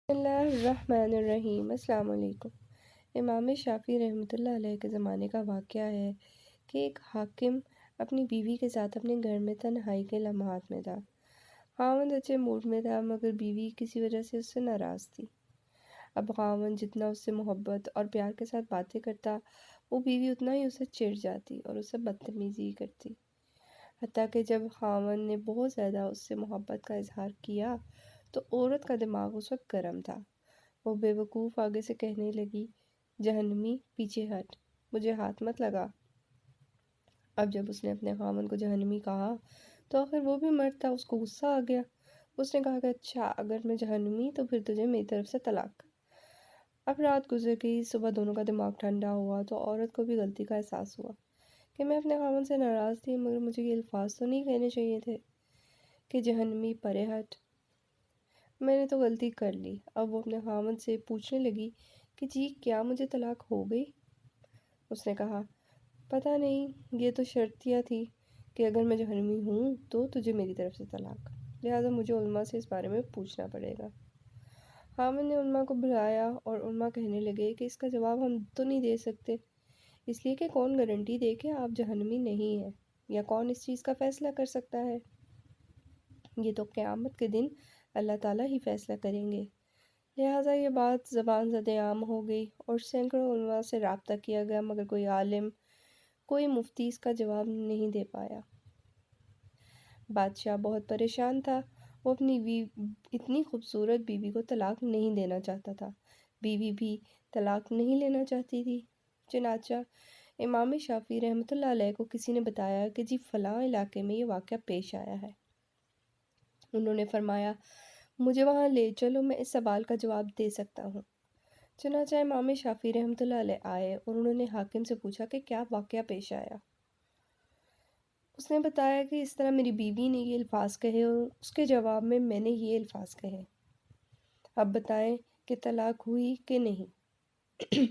بسم اللہ الرحمن الرحیم۔ السلام علیکم۔ امام شافعی رحمۃ اللہ علیہ کے زمانے کا واقعہ ہے کہ ایک حاکم اپنی بیوی کے ساتھ اپنے گھر میں تنہائی کے لمحات میں تھا۔ خاوند اچھے موڈ میں تھا مگر بیوی کسی وجہ سے اس سے ناراض تھی۔ اب خاوند جتنا اس سے محبت اور پیار کے ساتھ باتیں کرتا، وہ بیوی اتنا ہی اسے چڑ جاتی اور اس سے بدتمیزی کرتی۔ حتیٰ کہ جب خاوند نے بہت زیادہ اس سے محبت کا اظہار کیا تو عورت کا دماغ اس وقت گرم تھا۔ وہ بے وقوف آگے سے کہنے لگی، جہنمی پیچھے ہٹ، مجھے ہاتھ مت لگا۔ اب جب اس نے اپنے خاوند کو جہنمی کہا تو آخر وہ بھی مرد تھا، اس کو غصہ آ گیا۔ اس نے کہا کہ اچھا اگر میں جہنمی تو پھر تجھے میری طرف سے طلاق۔ اب رات گزر گئی، صبح دونوں کا دماغ ٹھنڈا ہوا تو عورت کو بھی غلطی کا احساس ہوا کہ میں اپنے خاوند سے ناراض تھی مگر مجھے یہ الفاظ تو نہیں کہنے چاہیے تھے کہ جہنمی پرے ہٹ، میں نے تو غلطی کر لی۔ اب وہ اپنے خاوند سے پوچھنے لگی کہ جی کیا مجھے طلاق ہو گئی؟ اس نے کہا پتہ نہیں، یہ تو شرطیہ تھی کہ اگر میں جہنمی ہوں تو تجھے میری طرف سے طلاق، لہٰذا مجھے علماء سے اس بارے میں پوچھنا پڑے گا۔ خاوند نے علماء کو بلایا اور علماء کہنے لگے کہ اس کا جواب ہم تو نہیں دے سکتے، اس لیے کہ کون گارنٹی دے کہ آپ جہنمی نہیں ہیں، یا کون اس چیز کا فیصلہ کر سکتا ہے؟ یہ تو قیامت کے دن اللہ تعالیٰ ہی فیصلہ کریں گے۔ لہٰذا یہ بات زبان زد عام ہو گئی اور سینکڑوں علماء سے رابطہ کیا گیا مگر کوئی عالم، کوئی مفتی اس کا جواب نہیں دے پایا۔ بادشاہ بہت پریشان تھا، وہ اپنی اتنی خوبصورت بیوی کو طلاق نہیں دینا چاہتا تھا، بیوی بھی طلاق نہیں لینا چاہتی تھی۔ چنانچہ امام شافعی رحمۃ اللہ علیہ کو کسی نے بتایا کہ جی فلاں علاقے میں یہ واقعہ پیش آیا ہے۔ انہوں نے فرمایا مجھے وہاں لے چلو، میں اس سوال کا جواب دے سکتا ہوں۔ چنانچہ امام شافعی رحمۃ اللہ علیہ آئے اور انہوں نے حاکم سے پوچھا کہ کیا واقعہ پیش آیا۔ اس نے بتایا کہ اس طرح میری بیوی نے یہ الفاظ کہے اور اس کے جواب میں میں نے یہ الفاظ کہے، اب بتائیں کہ طلاق ہوئی کہ نہیں؟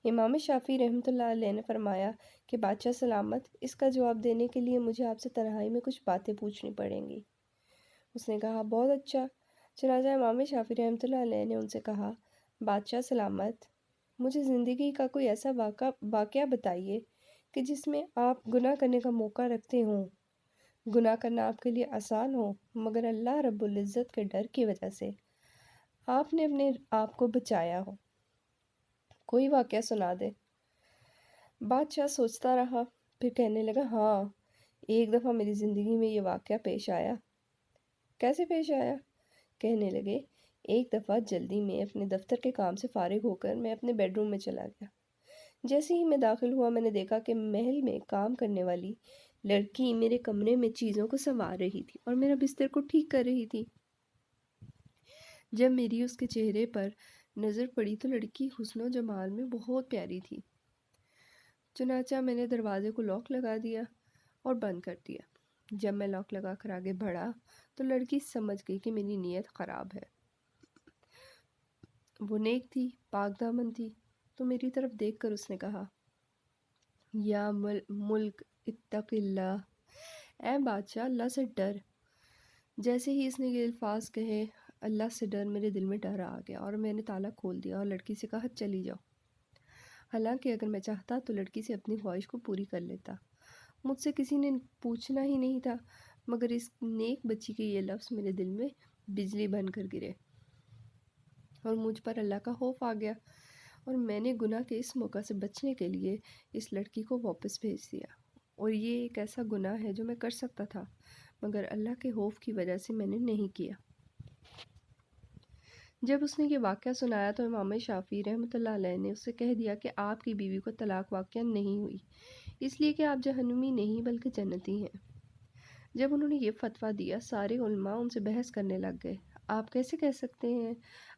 امام شافعی رحمۃ اللہ علیہ نے فرمایا کہ بادشاہ سلامت، اس کا جواب دینے کے لیے مجھے آپ سے تنہائی میں کچھ باتیں پوچھنی پڑیں گی۔ اس نے کہا بہت اچھا۔ چنانچہ امام شافعی رحمۃ اللہ علیہ نے ان سے کہا، بادشاہ سلامت، مجھے زندگی کا کوئی ایسا واقعہ بتائیے کہ جس میں آپ گناہ کرنے کا موقع رکھتے ہوں، گناہ کرنا آپ کے لیے آسان ہو مگر اللہ رب العزت کے ڈر کی وجہ سے آپ نے اپنے آپ کو بچایا ہو، کوئی واقعہ سنا دے۔ بادشاہ سوچتا رہا، پھر کہنے لگا ہاں، ایک دفعہ میری زندگی میں یہ واقعہ پیش آیا۔ کیسے پیش آیا؟ کہنے لگے ایک دفعہ جلدی میں اپنے دفتر کے کام سے فارغ ہو کر میں اپنے بیڈ روم میں چلا گیا۔ جیسے ہی میں داخل ہوا میں نے دیکھا کہ محل میں کام کرنے والی لڑکی میرے کمرے میں چیزوں کو سنوار رہی تھی اور میرا بستر کو ٹھیک کر رہی تھی۔ جب میری اس کے چہرے پر نظر پڑی تو لڑکی حسن و جمال میں بہت پیاری تھی۔ چنانچہ میں نے دروازے کو لاک لگا دیا اور بند کر دیا۔ جب میں لاک لگا کر آگے بڑھا تو لڑکی سمجھ گئی کہ میری نیت خراب ہے۔ وہ نیک تھی، پاک دامن تھی، تو میری طرف دیکھ کر اس نے کہا، یا ملک اتق اللہ، اے بادشاہ اللہ سے ڈر۔ جیسے ہی اس نے یہ الفاظ کہے، اللہ سے ڈر، میرے دل میں ڈر آ گیا اور میں نے تالا کھول دیا اور لڑکی سے کہا چلی جاؤ۔ حالانکہ اگر میں چاہتا تو لڑکی سے اپنی خواہش کو پوری کر لیتا، مجھ سے کسی نے پوچھنا ہی نہیں تھا، مگر اس نیک بچی کے یہ لفظ میرے دل میں بجلی بن کر گرے اور مجھ پر اللہ کا خوف آ گیا اور میں نے گناہ کے اس موقع سے بچنے کے لیے اس لڑکی کو واپس بھیج دیا، اور یہ ایک ایسا گناہ ہے جو میں کر سکتا تھا مگر اللہ کے خوف کی وجہ سے میں نے نہیں کیا۔ جب اس نے یہ واقعہ سنایا تو امام شافعی رحمۃ اللہ علیہ نے اسے کہہ دیا کہ آپ کی بیوی کو طلاق واقعہ نہیں ہوئی، اس لیے کہ آپ جہنمی نہیں بلکہ جنتی ہیں۔ جب انہوں نے یہ فتویٰ دیا سارے علماء ان سے بحث کرنے لگ گئے، آپ کیسے کہہ سکتے ہیں،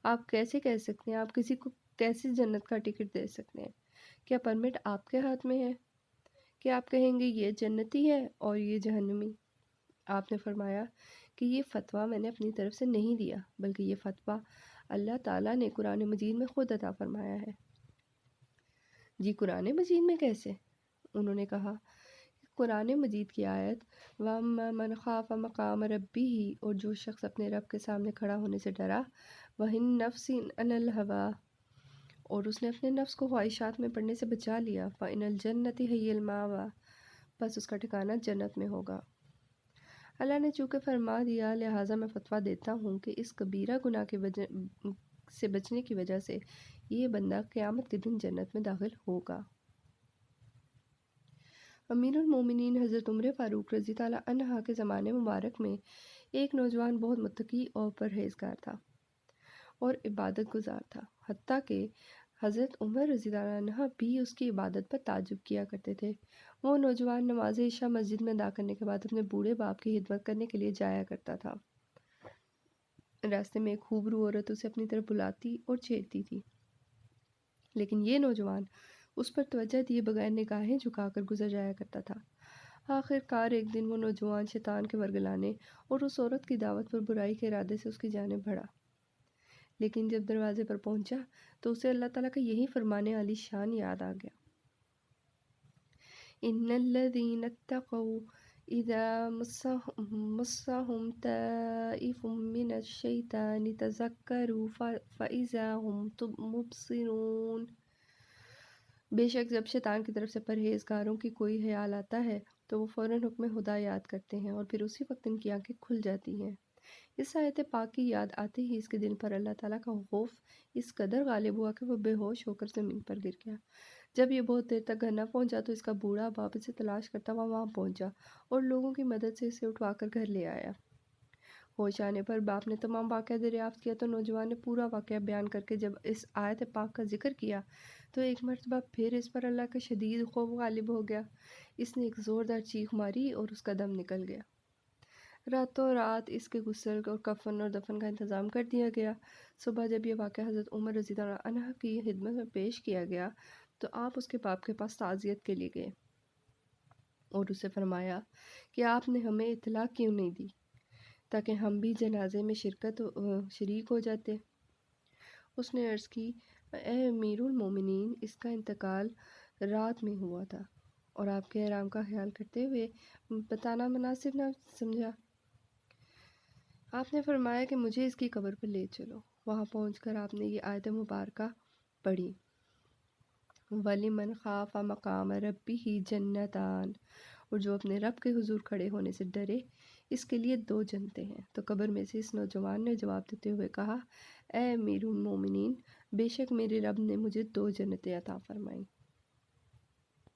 آپ کیسے کہہ سکتے ہیں، آپ کسی کو کیسے جنت کا ٹکٹ دے سکتے ہیں؟ کیا پرمٹ آپ کے ہاتھ میں ہے کہ آپ کہیں گے یہ جنتی ہے اور یہ جہنمی؟ آپ نے فرمایا کہ یہ فتویٰ میں نے اپنی طرف سے نہیں دیا بلکہ یہ فتویٰ اللہ تعالیٰ نے قرآن مجید میں خود عطا فرمایا ہے۔ جی قرآن مجید میں کیسے؟ انہوں نے کہا قرآن مجید کی آیت وَأَمَّا مَنْ خَافَ مَقَامَ رَبِّهِ، اور جو شخص اپنے رب کے سامنے کھڑا ہونے سے ڈرا، وَإِنَّ عَنِ الْهَوَىٰ، اور اس نے اپنے نفس کو خواہشات میں پڑنے سے بچا لیا، فَإِنَّ الْجَنَّةِ هِيَ الْمَأْوَىٰ، بس اس کا ٹھکانہ جنت میں ہوگا۔ اللہ نے چونکہ فرما دیا، لہٰذا میں فتویٰ دیتا ہوں کہ اس کبیرہ گناہ کی وجہ سے بچنے کی وجہ سے یہ بندہ قیامت کے دن جنت میں داخل ہوگا۔ امیر المومنین حضرت عمر فاروق رضی اللہ عنہ کے زمانے مبارک میں ایک نوجوان بہت متقی اور پرہیزگار تھا اور عبادت گزار تھا، حتیٰ کہ حضرت عمر رضی اللہ عنہ بھی اس کی عبادت پر تعجب کیا کرتے تھے۔ وہ نوجوان نماز عشاء مسجد میں ادا کرنے کے بعد اپنے بوڑھے باپ کی خدمت کرنے کے لیے جایا کرتا تھا۔ راستے میں ایک خوبرو عورت اسے اپنی طرف بلاتی اور چھیڑتی تھی، لیکن یہ نوجوان اس پر توجہ دیے بغیر نگاہیں جھکا کر گزر جایا کرتا تھا۔ آخر کار ایک دن وہ نوجوان شیطان کے ورگلانے اور اس عورت کی دعوت پر برائی کے ارادے سے اس کی جانب بڑھا، لیکن جب دروازے پر پہنچا تو اسے اللہ تعالیٰ کا یہی فرمان عالی شان یاد آ گیا، ان الذین اتقوا اذا مسهم طائف من الشیطان تذکروا فاذا هم مبصرون، بے شک جب شیطان کی طرف سے پرہیزگاروں کی کوئی خیال آتا ہے تو وہ فوراً حکم خدا یاد کرتے ہیں اور پھر اسی وقت ان کی آنکھیں کھل جاتی ہیں۔ اس آیت پاک کی یاد آتے ہی اس کے دل پر اللہ تعالیٰ کا خوف اس قدر غالب ہوا کہ وہ بے ہوش ہو کر زمین پر گر گیا۔ جب یہ بہت دیر تک گھر نہ پہنچا تو اس کا بوڑھا باپ اسے تلاش کرتا ہوا وہاں پہنچا اور لوگوں کی مدد سے اسے اٹھوا کر گھر لے آیا۔ ہوش آنے پر باپ نے تمام واقعہ دریافت کیا تو نوجوان نے پورا واقعہ بیان کر کے جب اس آیت پاک کا ذکر کیا تو ایک مرتبہ پھر اس پر اللہ کا شدید خوف غالب ہو گیا۔ اس نے ایک زوردار چیخ ماری اور اس کا دم نکل گیا۔ راتوں رات اس کے غسل اور کفن اور دفن کا انتظام کر دیا گیا۔ صبح جب یہ واقعہ حضرت عمر رضی اللہ عنہ کی خدمت میں پیش کیا گیا تو آپ اس کے باپ کے پاس تعزیت کے لیے گئے اور اسے فرمایا کہ آپ نے ہمیں اطلاع کیوں نہیں دی تاکہ ہم بھی جنازے میں شریک ہو جاتے۔ اس نے عرض کی، اے امیر المومنین، اس کا انتقال رات میں ہوا تھا اور آپ کے احرام کا خیال کرتے ہوئے بتانا مناسب نہ سمجھا۔ آپ نے فرمایا کہ مجھے اس کی قبر پر لے چلو۔ وہاں پہنچ کر آپ نے یہ آیت مبارکہ پڑھی، وَلِمَنْ خَافَ مَقَامَ رَبِّهِ جَنَّتَانِ، اور جو اپنے رب کے حضور کھڑے ہونے سے ڈرے اس کے لیے 2 جنتیں ہیں۔ تو قبر میں سے اس نوجوان نے جواب دیتے ہوئے کہا، اے امیر المومنین، بے شک میرے رب نے مجھے 2 جنتیں عطا فرمائیں۔